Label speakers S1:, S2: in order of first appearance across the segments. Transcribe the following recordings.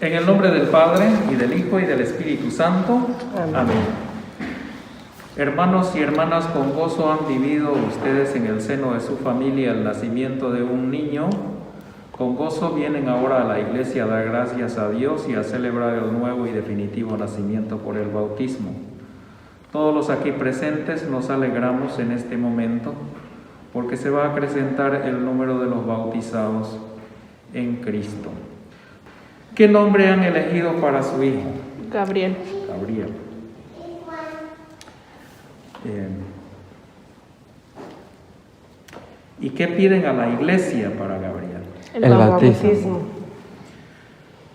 S1: En el nombre del Padre, y del Hijo, y del Espíritu Santo. Amén. Hermanos y hermanas, con gozo han vivido ustedes en el seno de su familia el nacimiento de un niño. Con gozo vienen ahora a la iglesia a dar gracias a Dios y a celebrar el nuevo y definitivo nacimiento por el bautismo. Todos los aquí presentes nos alegramos en este momento porque se va a acrecentar el número de los bautizados en Cristo. ¿Qué nombre han elegido para su hijo?
S2: Gabriel.
S1: Gabriel. ¿Y qué piden a la iglesia para Gabriel?
S2: El bautismo.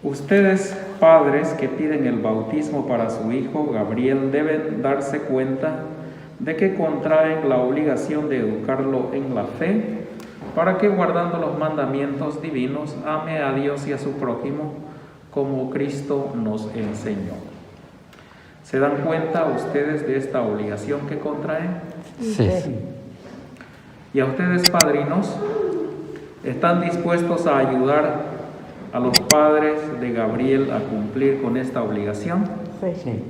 S1: Ustedes, padres que piden el bautismo para su hijo Gabriel, deben darse cuenta de que contraen la obligación de educarlo en la fe, para que, guardando los mandamientos divinos, ame a Dios y a su prójimo como Cristo nos enseñó. ¿Se dan cuenta ustedes de esta obligación que contraen?
S3: Sí.
S1: ¿Y a ustedes, padrinos, están dispuestos a ayudar a los padres de Gabriel a cumplir con esta obligación?
S3: Sí.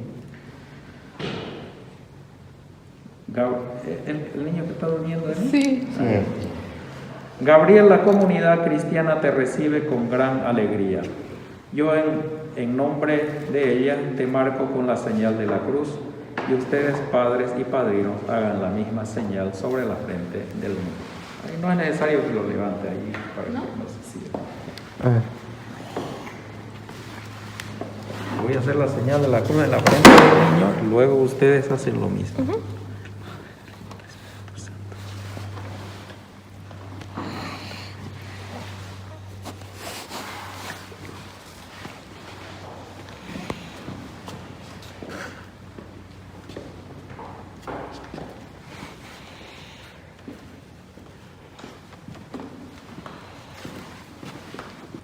S1: ¿El niño que está durmiendo?
S2: Sí.
S1: Gabriel, la comunidad cristiana te recibe con gran alegría. Yo en nombre de ella te marco con la señal de la cruz, y ustedes, padres y padrinos, hagan la misma señal sobre la frente del niño. Ahí no es necesario que lo levante ahí para que no se siga. Voy a hacer la señal de la cruz en la frente del niño y luego ustedes hacen lo mismo.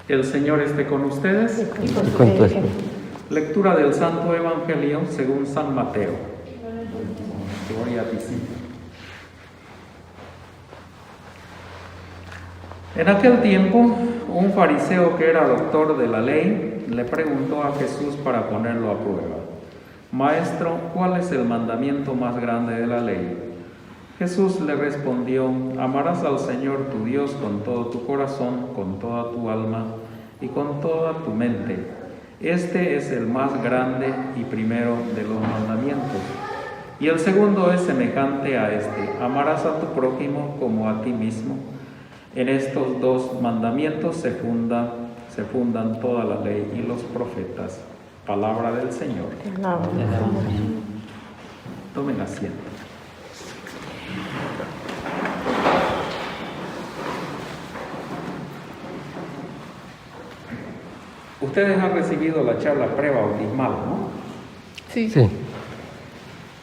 S1: El Señor esté con ustedes.
S3: Con tu espíritu.
S1: Lectura del Santo Evangelio según San Mateo. Gloria a ti, Señor. En aquel tiempo, un fariseo que era doctor de la ley le preguntó a Jesús para ponerlo a prueba: Maestro, ¿cuál es el mandamiento más grande de la ley? Jesús le respondió: amarás al Señor tu Dios con todo tu corazón, con toda tu alma y con toda tu mente. Este es el más grande y primero de los mandamientos. Y el segundo es semejante a este: amarás a tu prójimo como a ti mismo. En estos dos mandamientos se fundan toda la ley y los profetas. Palabra del Señor. Tomen asiento. Ustedes han recibido la charla prebautismal, ¿no?
S2: Sí.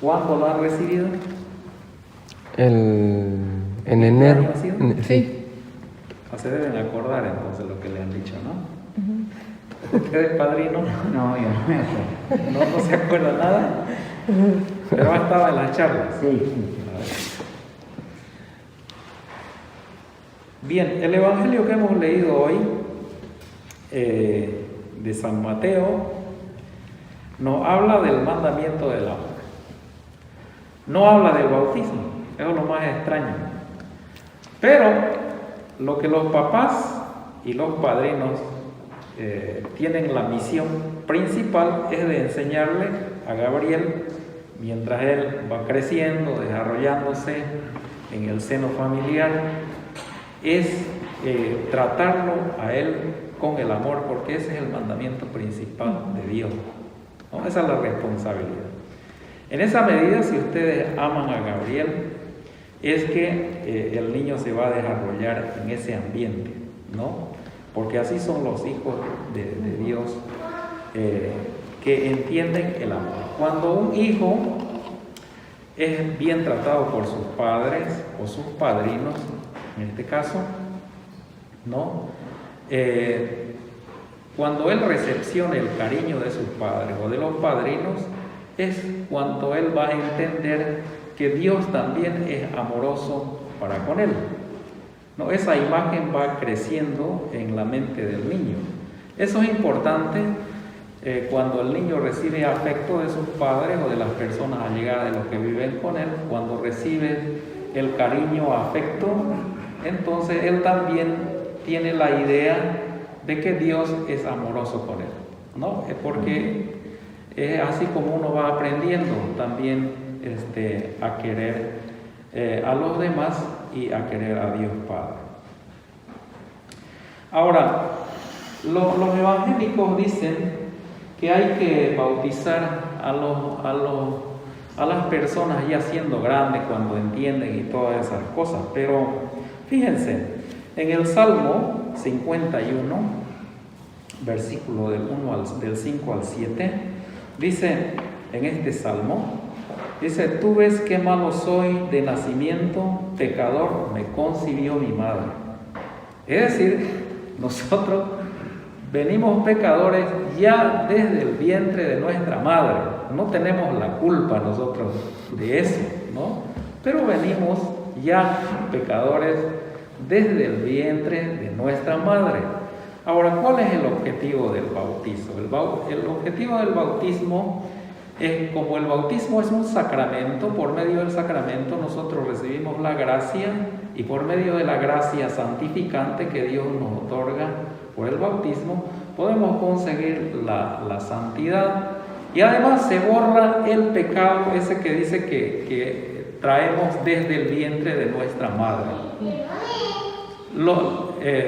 S1: ¿Cuándo la han recibido?
S3: En enero.
S1: ¿Qué año ha sido?
S2: Sí.
S1: Se deben acordar entonces lo que le han dicho, ¿no? ¿Ustedes, padrinos?
S4: No, yo no me acuerdo.
S1: ¿No se acuerda nada? Pero ha estado en las charlas.
S4: Sí.
S1: Bien, el Evangelio que hemos leído hoy de San Mateo nos habla del mandamiento del amor. No habla del bautismo, eso es lo más extraño. Pero lo que los papás y los padrinos tienen la misión principal es de enseñarle a Gabriel, mientras él va creciendo, desarrollándose en el seno familiar, es tratarlo a él con el amor, porque ese es el mandamiento principal de Dios, ¿no? Esa es la responsabilidad. En esa medida, si ustedes aman a Gabriel, es que el niño se va a desarrollar en ese ambiente, ¿no? Porque así son los hijos de Dios, que entienden el amor. Cuando un hijo es bien tratado por sus padres o sus padrinos, en este caso, ¿no? Cuando él recepcione el cariño de sus padres o de los padrinos, es cuando él va a entender que Dios también es amoroso para con él, ¿no? Esa imagen va creciendo en la mente del niño. Eso es importante cuando el niño recibe afecto de sus padres o de las personas allegadas de los que viven con él, cuando recibe el cariño, afecto, entonces él también tiene la idea de que Dios es amoroso con él, ¿no? Porque es así como uno va aprendiendo también a querer a los demás y a querer a Dios Padre. Ahora, los evangélicos dicen que hay que bautizar a las personas ya siendo grandes, cuando entienden y todas esas cosas, pero fíjense, en el Salmo 51, versículo del 5 al 7, dice en este Salmo, dice: tú ves qué malo soy de nacimiento, pecador me concibió mi madre. Es decir, nosotros venimos pecadores ya desde el vientre de nuestra madre. No tenemos la culpa nosotros de eso, ¿no? Pero venimos ya pecadores desde el vientre de nuestra madre. Ahora, ¿cuál es el objetivo del bautizo? El objetivo del bautismo es, como el bautismo es un sacramento, por medio del sacramento nosotros recibimos la gracia, y por medio de la gracia santificante que Dios nos otorga por el bautismo, podemos conseguir la santidad, y además se borra el pecado ese que dice que traemos desde el vientre de nuestra madre.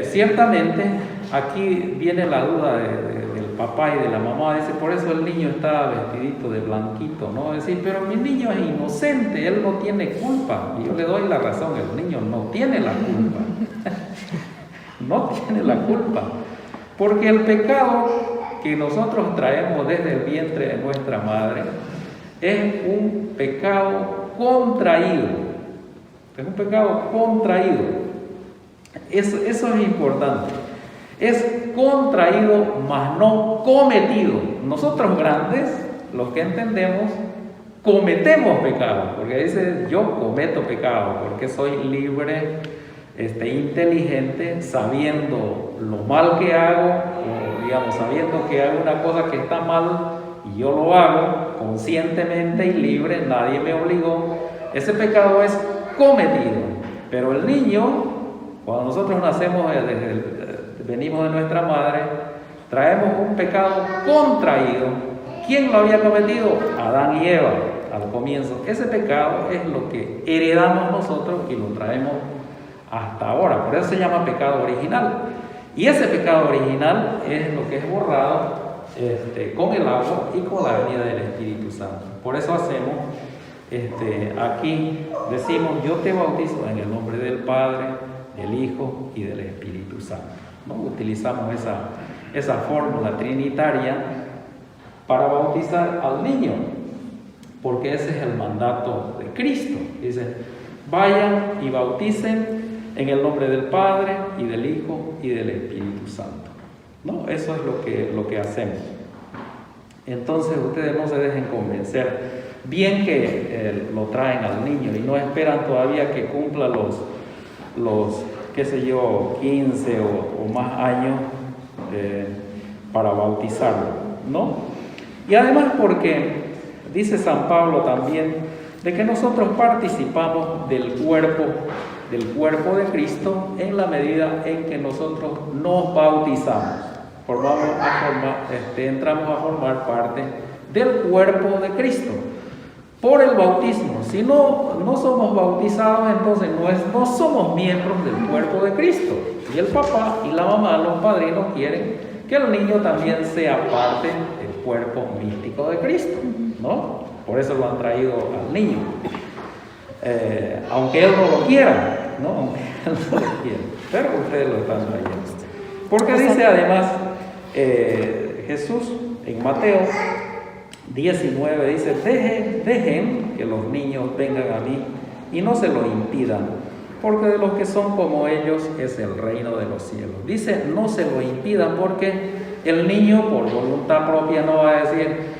S1: Ciertamente aquí viene la duda del papá y de la mamá, dice: por eso el niño está vestidito de blanquito, ¿no? Es decir, pero mi niño es inocente, él no tiene culpa. Y yo le doy la razón, el niño no tiene la culpa. No tiene la culpa, porque el pecado que nosotros traemos desde el vientre de nuestra madre es un pecado contraído. Es un pecado contraído. Eso es importante. Es contraído, mas no cometido. Nosotros grandes, los que entendemos, cometemos pecado, porque dice: yo cometo pecado, porque soy libre, inteligente, sabiendo lo mal que hago, o digamos, sabiendo que hago una cosa que está mal, y yo lo hago conscientemente y libre, nadie me obligó. Ese pecado es cometido. Pero el niño, cuando nosotros nacemos, venimos de nuestra madre, traemos un pecado contraído. ¿Quién lo había cometido? Adán y Eva, al comienzo. Ese pecado es lo que heredamos nosotros y lo traemos hasta ahora. Por eso se llama pecado original. Y ese pecado original es lo que es borrado con el agua y con la venida del Espíritu Santo. Por eso hacemos, aquí decimos: yo te bautizo en el nombre del Padre, del Hijo y del Espíritu Santo, ¿no? Utilizamos esa fórmula trinitaria para bautizar al niño, porque ese es el mandato de Cristo. Dice: vayan y bauticen en el nombre del Padre y del Hijo y del Espíritu Santo, ¿no? Eso es lo que hacemos. Entonces ustedes no se dejen convencer. Bien que lo traen al niño y no esperan todavía que cumpla los qué sé yo, 15 o más años para bautizarlo, ¿no? Y además porque dice San Pablo también de que nosotros participamos del cuerpo de Cristo en la medida en que nosotros nos bautizamos. Entramos a formar parte del cuerpo de Cristo por el bautismo. Si no somos bautizados, entonces no somos miembros del cuerpo de Cristo. Y el papá y la mamá, los padrinos, quieren que el niño también sea parte del cuerpo místico de Cristo, ¿no? Por eso lo han traído al niño, aunque él no lo quiera, ¿no? Aunque él no lo quiera, pero ustedes lo están trayendo. Porque dice además Jesús en Mateo 19, dice: dejen que los niños vengan a mí y no se lo impidan, porque de los que son como ellos es el reino de los cielos. Dice: no se lo impidan, porque el niño por voluntad propia no va a decir: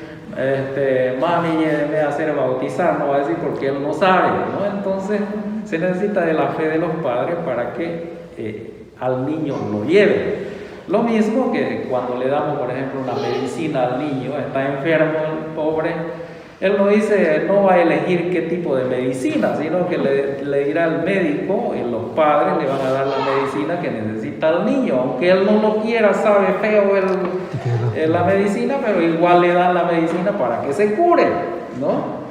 S1: mami, lléveme a hacer bautizar, no va a decir, porque él no sabe, ¿no? Entonces se necesita de la fe de los padres para que al niño lo lleve. Lo mismo que cuando le damos, por ejemplo, una medicina al niño, está enfermo el pobre, él no va a elegir qué tipo de medicina, sino que le dirá al médico y los padres le van a dar la medicina que necesita el niño, aunque él no lo quiera, sabe feo la medicina, pero igual le dan la medicina para que se cure, ¿no?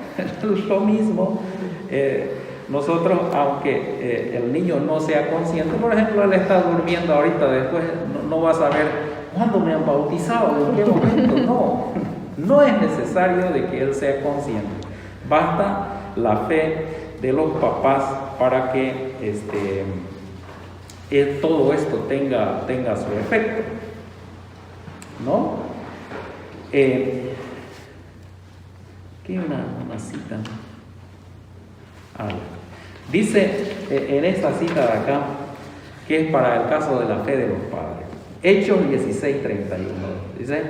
S1: Lo mismo, nosotros, aunque el niño no sea consciente, por ejemplo, él está durmiendo ahorita, después no va a saber cuándo me han bautizado, en qué momento, no es necesario de que él sea consciente, basta la fe de los papás para que todo esto tenga su efecto, ¿no? ¿Qué una cita? Dice en esta cita de acá, que es para el caso de la fe de los padres, Hechos 16:31, dice,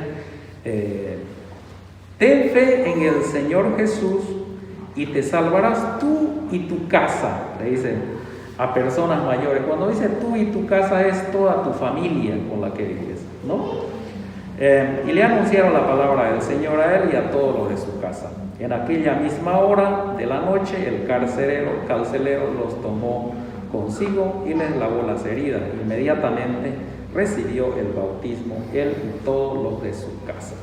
S1: ten fe en el Señor Jesús y te salvarás tú y tu casa, le dice a personas mayores. Cuando dice tú y tu casa es toda tu familia con la que vives, ¿no? Y le anunciaron la palabra del Señor a él y a todos los de su casa. En aquella misma hora de la noche el carcelero los tomó consigo y les lavó las heridas. Inmediatamente recibió el bautismo él y todos los de su casa.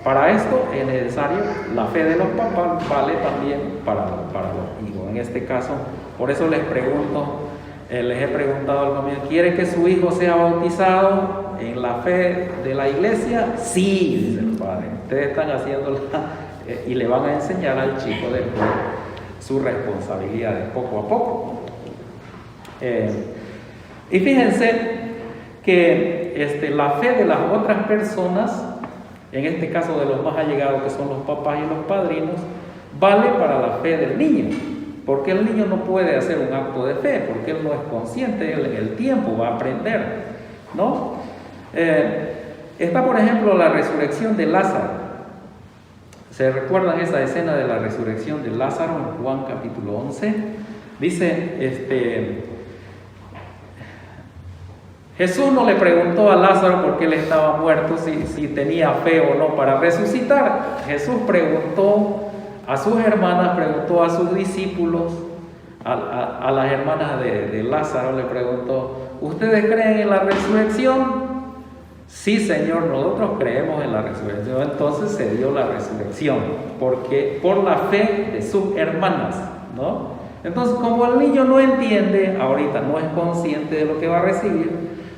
S1: Para esto es necesario la fe de los papás, vale también para los hijos. En este caso, por eso les he preguntado al comienzo, ¿quiere que su hijo sea bautizado en la fe de la iglesia? Sí, dice el padre. Ustedes están haciéndola y le van a enseñar al chico después sus responsabilidades poco a poco. Y fíjense que la fe de las otras personas, en este caso de los más allegados que son los papás y los padrinos, vale para la fe del niño, porque el niño no puede hacer un acto de fe, porque él no es consciente, él en el tiempo va a aprender, ¿no? Está, por ejemplo, la resurrección de Lázaro. ¿Se recuerdan esa escena de la resurrección de Lázaro en Juan capítulo 11? Dice, Jesús no le preguntó a Lázaro por qué él estaba muerto, si tenía fe o no para resucitar. Jesús preguntó a sus hermanas, preguntó a sus discípulos, a las hermanas de Lázaro, le preguntó, ¿ustedes creen en la resurrección? Sí, Señor, nosotros creemos en la resurrección. Entonces se dio la resurrección, porque por la fe de sus hermanas, ¿no? Entonces, como el niño no entiende, ahorita no es consciente de lo que va a recibir,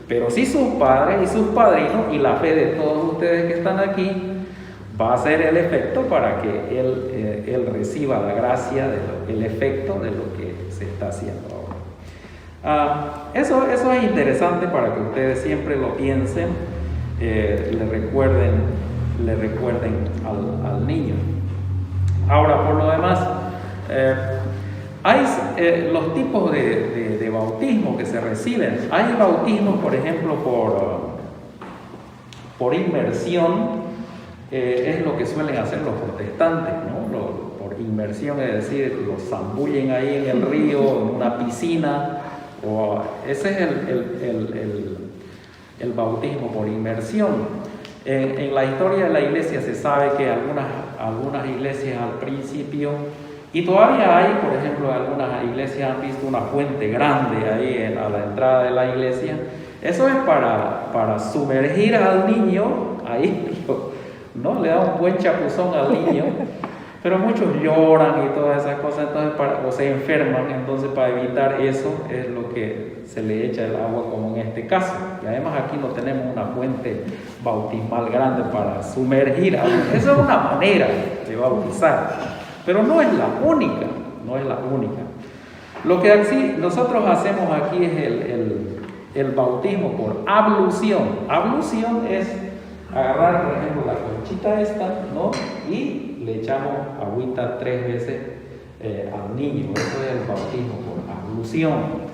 S1: pero sí sus padres y sus padrinos y la fe de todos ustedes que están aquí, va a ser el efecto para que él reciba la gracia, el efecto de lo que se está haciendo ahora. Eso es interesante para que ustedes siempre lo piensen, le recuerden al niño. Ahora, por lo demás, hay los tipos de bautismo que se reciben. Hay bautismo, por ejemplo, por inmersión. Es lo que suelen hacer los protestantes, ¿no? Por inmersión, es decir, los zambullen ahí en el río, en una piscina, ese es el bautismo por inmersión. En la historia de la iglesia se sabe que algunas iglesias al principio, y todavía hay, por ejemplo, algunas iglesias han visto una fuente grande ahí a la entrada de la iglesia. Eso es para sumergir al niño ahí, ¿no? Le da un buen chapuzón al niño, pero muchos lloran y todas esas cosas, entonces o se enferman, entonces para evitar eso es lo que se le echa el agua, como en este caso. Y además aquí no tenemos una fuente bautismal grande para sumergir a uno. Esa es una manera de bautizar, pero no es la única, Lo que nosotros hacemos aquí es el bautismo por ablución. Ablución es agarrar, por ejemplo, la conchita esta, ¿no? Y le echamos agüita 3 veces al niño. Eso es el bautismo por ablución.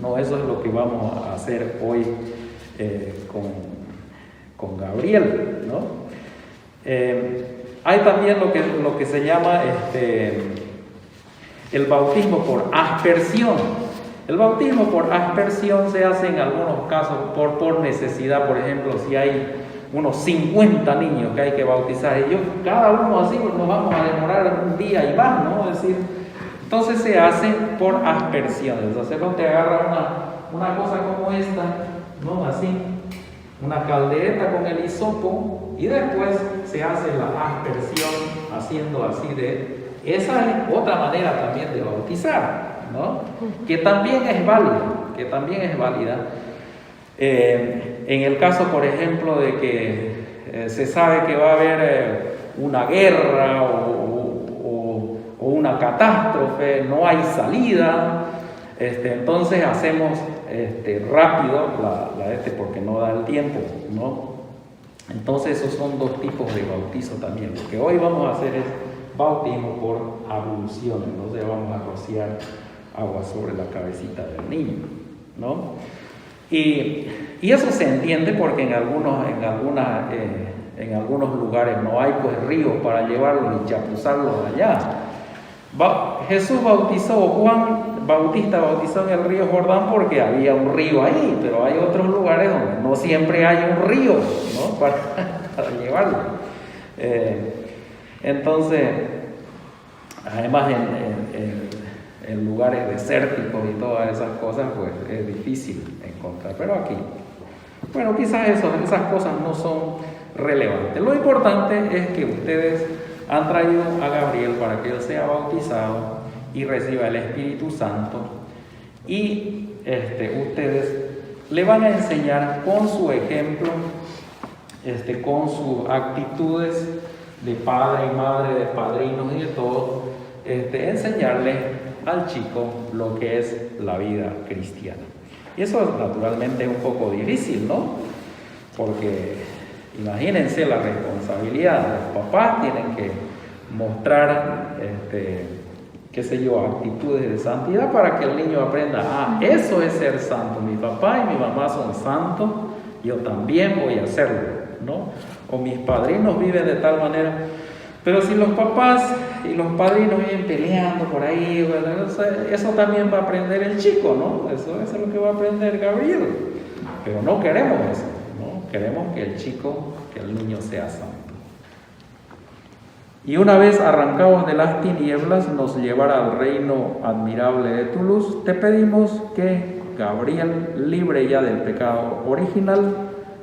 S1: No, eso es lo que vamos a hacer hoy con Gabriel, ¿no? Hay también lo que se llama el bautismo por aspersión. El bautismo por aspersión se hace en algunos casos por necesidad. Por ejemplo, si hay unos 50 niños que hay que bautizar, y cada uno así, pues nos vamos a demorar un día y más, ¿no? Es decir, entonces se hace por aspersión. El sacerdote agarra una cosa como esta, ¿no? Así, una caldereta con el hisopo, y después se hace la aspersión haciendo así de... Esa es otra manera también de bautizar, ¿no? Que también es válida. En el caso, por ejemplo, de que se sabe que va a haber una guerra o una catástrofe, no hay salida, entonces hacemos rápido porque no da el tiempo, ¿no? Entonces esos son dos tipos de bautizo también. Lo que hoy vamos a hacer es bautismo por ablución, entonces vamos a rociar agua sobre la cabecita del niño, ¿no? Y eso se entiende porque en algunos lugares no hay pues ríos para llevarlos y chapuzarlos allá. Jesús bautizó, Juan Bautista bautizó en el río Jordán porque había un río ahí, pero hay otros lugares donde no siempre hay un río, ¿no? para llevarlo. Entonces, además en lugares desérticos y todas esas cosas, pues es difícil encontrar. Pero aquí, bueno, quizás esas cosas no son relevantes. Lo importante es que ustedes han traído a Gabriel para que él sea bautizado y reciba el Espíritu Santo, y ustedes le van a enseñar con su ejemplo, con sus actitudes de padre y madre, de padrinos y de todo, enseñarle al chico lo que es la vida cristiana. Y eso naturalmente es un poco difícil, ¿no? Porque imagínense la responsabilidad. Los papás tienen que mostrar, actitudes de santidad para que el niño aprenda, eso es ser santo. Mi papá y mi mamá son santos, yo también voy a hacerlo, ¿no? O mis padrinos viven de tal manera. Pero si los papás y los padrinos vienen peleando por ahí, bueno, eso también va a aprender el chico, ¿no? Eso es lo que va a aprender Gabriel. Pero no queremos eso, ¿no? Queremos que el niño sea santo. Y una vez arrancados de las tinieblas, nos llevará al reino admirable de tu luz. Te pedimos que Gabriel, libre ya del pecado original,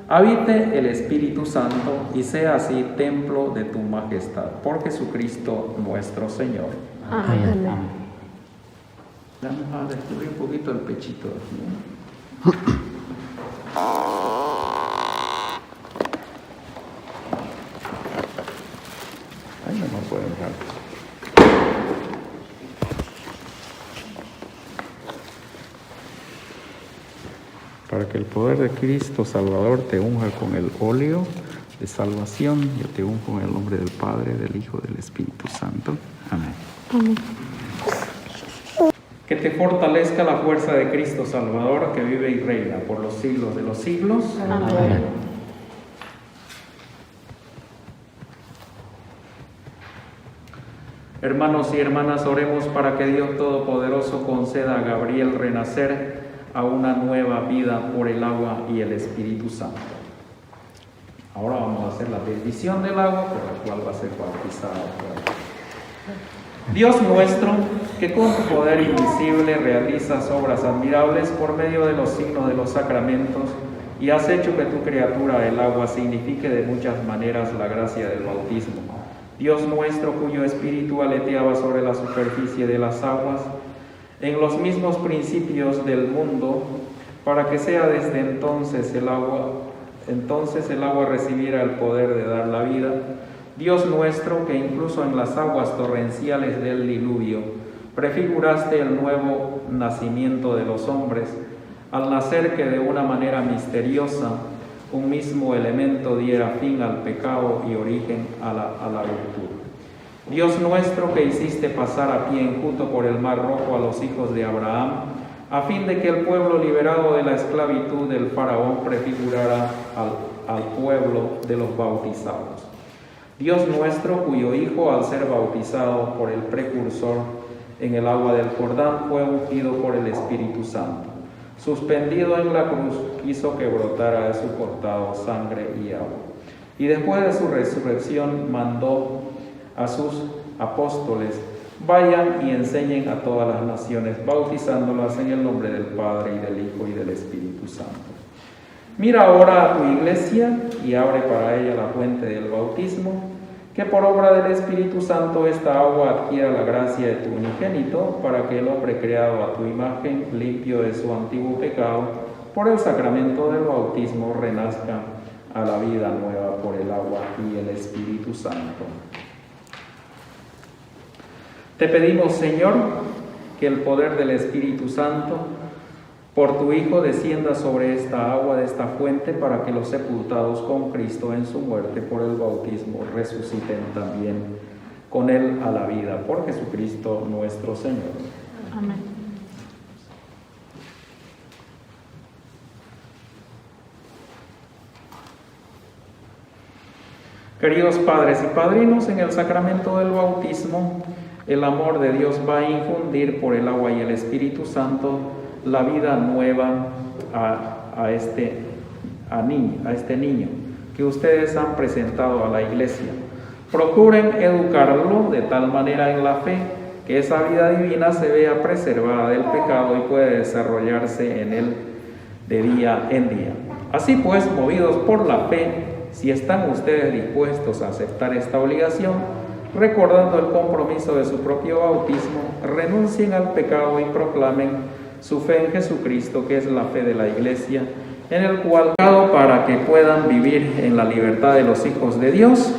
S1: habite el Espíritu Santo y sea así templo de tu majestad. Por Jesucristo nuestro Señor.
S2: Amén.
S1: Vamos a descubrir un poquito el pechito, ¿no? Ay, no puedo entrar. Para que el poder de Cristo Salvador te unja con el óleo de salvación, yo te unjo en el nombre del Padre, del Hijo, del Espíritu Santo. Amén.
S2: Amén.
S1: Que te fortalezca la fuerza de Cristo Salvador, que vive y reina por los siglos de los siglos.
S2: Amén.
S1: Hermanos y hermanas, oremos para que Dios Todopoderoso conceda a Gabriel renacer a una nueva vida por el agua y el Espíritu Santo. Ahora vamos a hacer la bendición del agua por la cual va a ser bautizado. Dios nuestro, que con tu poder invisible realizas obras admirables por medio de los signos de los sacramentos y has hecho que tu criatura, el agua, signifique de muchas maneras la gracia del bautismo. Dios nuestro, cuyo espíritu aleteaba sobre la superficie de las aguas, en los mismos principios del mundo, para que sea desde entonces el agua recibiera el poder de dar la vida. Dios nuestro, que incluso en las aguas torrenciales del diluvio prefiguraste el nuevo nacimiento de los hombres, al nacer que de una manera misteriosa un mismo elemento diera fin al pecado y origen a la virtud. Dios nuestro, que hiciste pasar a pie enjuto por el mar rojo a los hijos de Abraham, a fin de que el pueblo liberado de la esclavitud del faraón prefigurara al pueblo de los bautizados. Dios nuestro, cuyo Hijo, al ser bautizado por el precursor, en el agua del Jordán, fue ungido por el Espíritu Santo. Suspendido en la cruz, quiso que brotara de su costado sangre y agua. Y después de su resurrección mandó a sus apóstoles: vayan y enseñen a todas las naciones, bautizándolas en el nombre del Padre, y del Hijo, y del Espíritu Santo. Mira ahora a tu iglesia y abre para ella la fuente del bautismo, que por obra del Espíritu Santo esta agua adquiera la gracia de tu unigénito, para que el hombre creado a tu imagen, limpio de su antiguo pecado, por el sacramento del bautismo renazca a la vida nueva por el agua y el Espíritu Santo. Te pedimos, Señor, que el poder del Espíritu Santo por tu Hijo descienda sobre esta agua de esta fuente, para que los sepultados con Cristo en su muerte por el bautismo resuciten también con Él a la vida, por Jesucristo nuestro Señor.
S2: Amén.
S1: Queridos padres y padrinos, en el sacramento del bautismo, el amor de Dios va a infundir por el agua y el Espíritu Santo la vida nueva a este niño que ustedes han presentado a la iglesia. Procuren educarlo de tal manera en la fe que esa vida divina se vea preservada del pecado y puede desarrollarse en él de día en día. Así pues, movidos por la fe, si están ustedes dispuestos a aceptar esta obligación, recordando el compromiso de su propio bautismo, renuncien al pecado y proclamen su fe en Jesucristo, que es la fe de la Iglesia, en el cual, para que puedan vivir en la libertad de los hijos de Dios,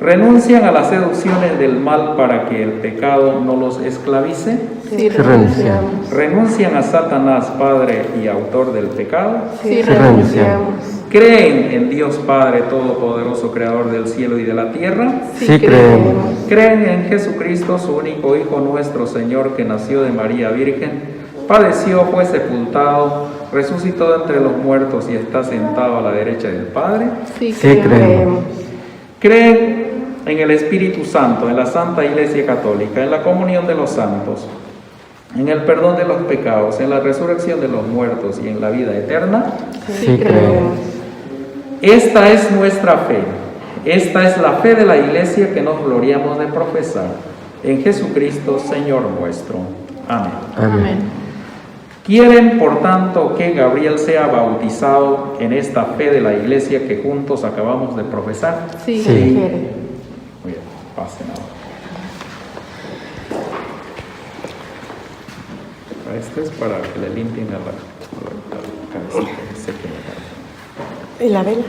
S1: renuncian a las seducciones del mal para que el pecado no los esclavice.
S2: Sí, renunciamos.
S1: Renuncian a Satanás, padre y autor del pecado.
S2: Sí, renunciamos.
S1: Creen en Dios Padre Todopoderoso, Creador del cielo y de la tierra.
S3: Sí, creemos.
S1: Creen en Jesucristo, su único Hijo, nuestro Señor, que nació de María Virgen, padeció, fue sepultado, resucitó de entre los muertos y está sentado a la derecha del Padre.
S2: Sí,
S3: creemos.
S1: Creen en el Espíritu Santo, en la Santa Iglesia Católica, en la comunión de los santos, en el perdón de los pecados, en la resurrección de los muertos y en la vida eterna.
S3: Sí, creemos.
S1: Esta es nuestra fe. Esta es la fe de la Iglesia que nos gloriamos de profesar. En Jesucristo, Señor nuestro. Amén.
S3: Amén.
S1: ¿Quieren, por tanto, que Gabriel sea bautizado en esta fe de la Iglesia que juntos acabamos de profesar?
S2: Sí,
S3: Sí.
S2: quiere.
S1: Muy bien, pasen ahora. Esto es para que le limpien a la cabecita, que se quede.
S2: ¿Y la vela?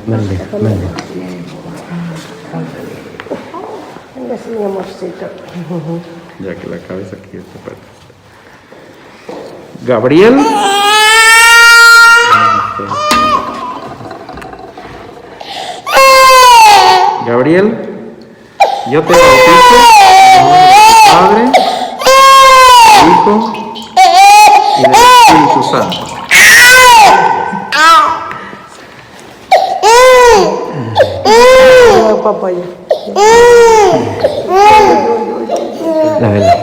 S3: Mande.
S2: Venga, sí, mi amorcito.
S1: Ya que la cabeza aquí está para acá. Gabriel. Gabriel, yo te bautizo en el nombre del Padre, Hijo y del Espíritu Santo.
S2: Papaya.
S3: La vela.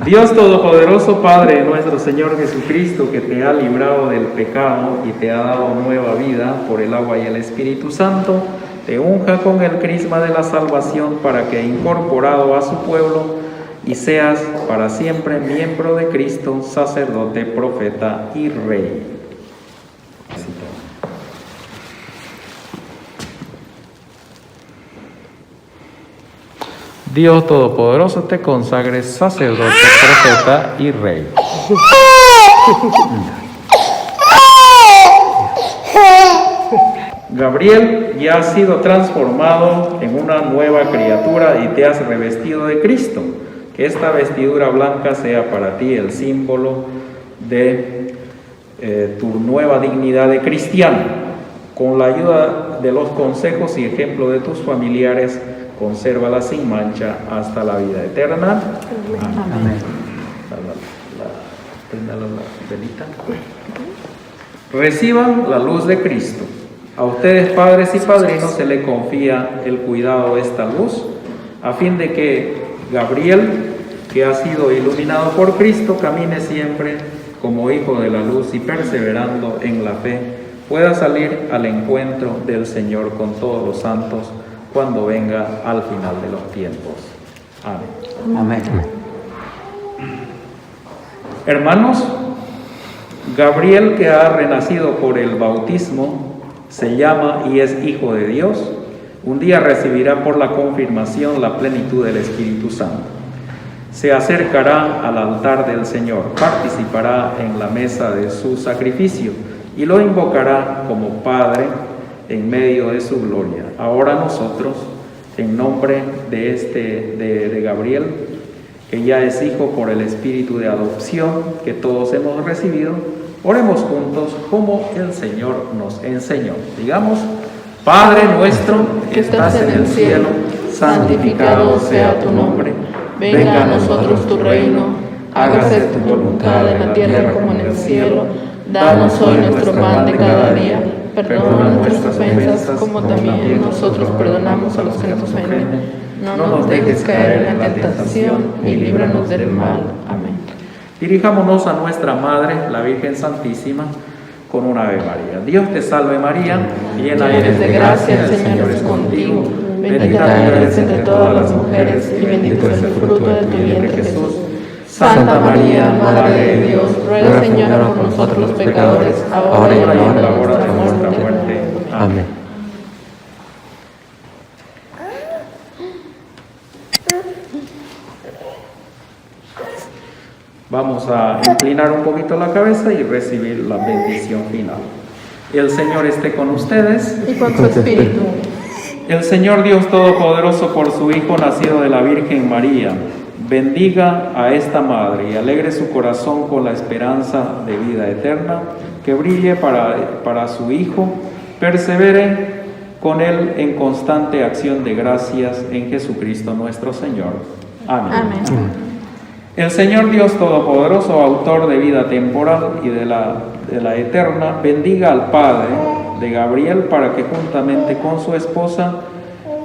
S1: Dios Todopoderoso, Padre de nuestro Señor Jesucristo, que te ha librado del pecado y te ha dado nueva vida por el agua y el Espíritu Santo, te unja con el crisma de la salvación para que, incorporado a su pueblo, y seas para siempre miembro de Cristo, sacerdote, profeta y rey. Dios Todopoderoso te consagre sacerdote, profeta y rey. Gabriel, ya has sido transformado en una nueva criatura y te has revestido de Cristo. Que esta vestidura blanca sea para ti el símbolo de tu nueva dignidad de cristiano. Con la ayuda de los consejos y ejemplo de tus familiares, consérvala sin mancha hasta la vida eterna.
S4: Amén.
S1: Prenda la velita. Reciban la luz de Cristo. A ustedes, padres y padrinos, se les confía el cuidado de esta luz, a fin de que Gabriel, que ha sido iluminado por Cristo, camine siempre como hijo de la luz y perseverando en la fe, pueda salir al encuentro del Señor con todos los santos cuando venga al final de los tiempos. Amén.
S4: Amén.
S1: Hermanos, Gabriel, que ha renacido por el bautismo, se llama y es hijo de Dios. Un día recibirá por la confirmación la plenitud del Espíritu Santo. Se acercará al altar del Señor, participará en la mesa de su sacrificio y lo invocará como Padre en medio de su gloria. Ahora nosotros, en nombre de Gabriel, que ya es hijo por el Espíritu de adopción que todos hemos recibido, oremos juntos como el Señor nos enseñó. Digamos: Padre nuestro que estás en el cielo, santificado sea tu nombre. Venga a nosotros tu reino, hágase tu voluntad en la tierra como en el cielo. Danos hoy nuestro pan de cada día. Perdona nuestras ofensas como también nosotros perdonamos a los que nos ofenden. No nos dejes caer en la tentación y líbranos del mal. Amén. Dirijámonos a nuestra Madre, la Virgen Santísima, con una Ave María. Dios te salve María, llena eres de gracia, el Señor es contigo. Bendita eres entre todas las mujeres y bendito es el fruto de tu vientre Jesús. Santa María, Madre de Dios, ruega Señora por nosotros los pecadores, ahora y en la hora de nuestra muerte. Amén. Vamos a inclinar un poquito la cabeza y recibir la bendición final. El Señor esté con ustedes.
S2: Y con su espíritu.
S1: El Señor Dios Todopoderoso, por su Hijo nacido de la Virgen María, bendiga a esta madre y alegre su corazón con la esperanza de vida eterna, que brille para su Hijo, persevere con él en constante acción de gracias en Jesucristo nuestro Señor. Amén.
S2: Amén.
S1: El Señor Dios Todopoderoso, autor de vida temporal y de la eterna, bendiga al Padre de Gabriel para que juntamente con su esposa,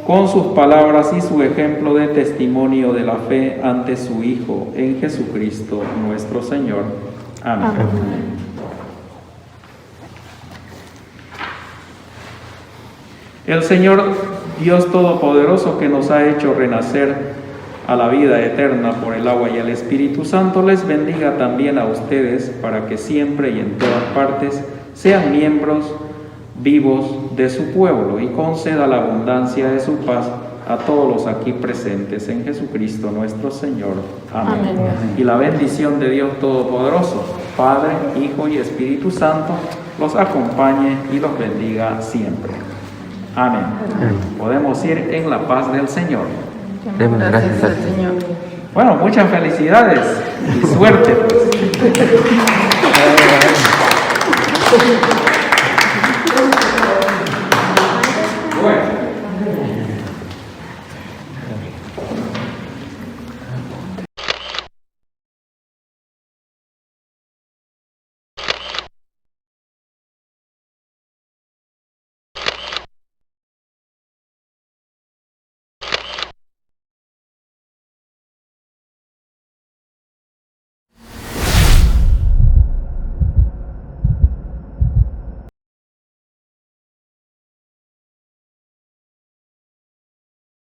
S1: con sus palabras y su ejemplo de testimonio de la fe ante su Hijo en Jesucristo nuestro Señor. Amén.
S2: Amén.
S1: El Señor Dios Todopoderoso, que nos ha hecho renacer a la vida eterna por el agua y el Espíritu Santo, les bendiga también a ustedes para que siempre y en todas partes sean miembros vivos de su pueblo y conceda la abundancia de su paz a todos los aquí presentes en Jesucristo nuestro Señor. Amén.
S2: Amén.
S1: Y la bendición de Dios Todopoderoso, Padre, Hijo y Espíritu Santo, los acompañe y los bendiga siempre. Amén. Podemos ir en la paz del Señor.
S3: Demos gracias al Señor.
S1: Bueno, muchas felicidades y suerte, pues.